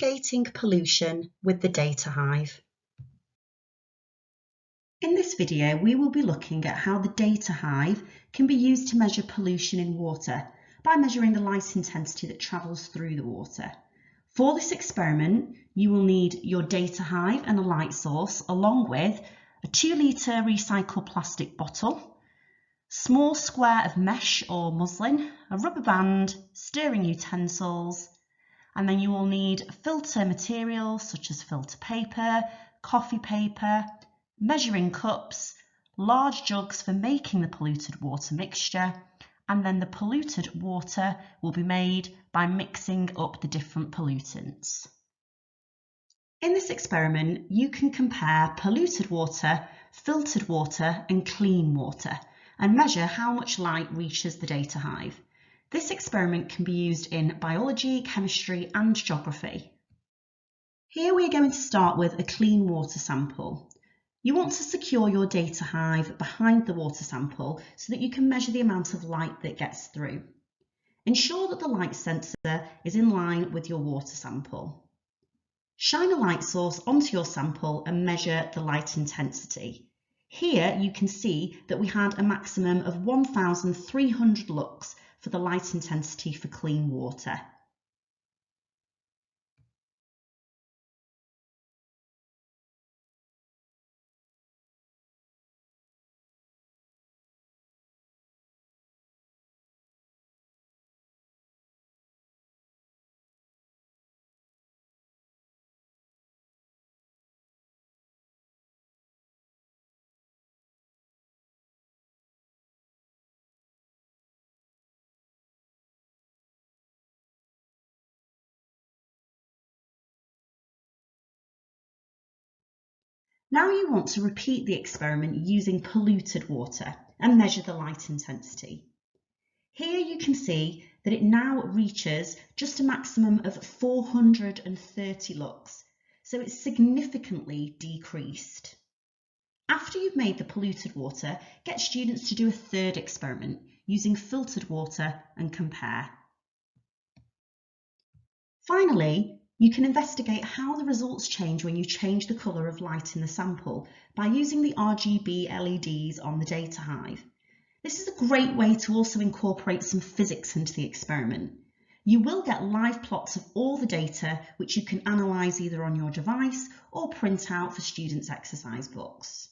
Mitigating pollution with the Data Hive. In this video, we will be looking at how the Data Hive can be used to measure pollution in water by measuring the light intensity that travels through the water. For this experiment, you will need your Data Hive and a light source, along with a 2-litre recycled plastic bottle, small square of mesh or muslin, a rubber band, stirring utensils, and then you will need filter materials such as filter paper, coffee paper, measuring cups, large jugs for making the polluted water mixture, and then the polluted water will be made by mixing up the different pollutants. In this experiment, you can compare polluted water, filtered water, and clean water, and measure how much light reaches the Data Hive. This experiment can be used in biology, chemistry, and geography. Here we are going to start with a clean water sample. You want to secure your Data Hive behind the water sample so that you can measure the amount of light that gets through. Ensure that the light sensor is in line with your water sample. Shine a light source onto your sample and measure the light intensity. Here you can see that we had a maximum of 1,300 lux for the light intensity for clean water. Now you want to repeat the experiment using polluted water and measure the light intensity. Here you can see that it now reaches just a maximum of 430 lux, so it's significantly decreased. After you've made the polluted water, get students to do a third experiment using filtered water and compare. Finally, you can investigate how the results change when you change the colour of light in the sample by using the RGB LEDs on the Data Hive. This is a great way to also incorporate some physics into the experiment. You will get live plots of all the data which you can analyse either on your device or print out for students' exercise books.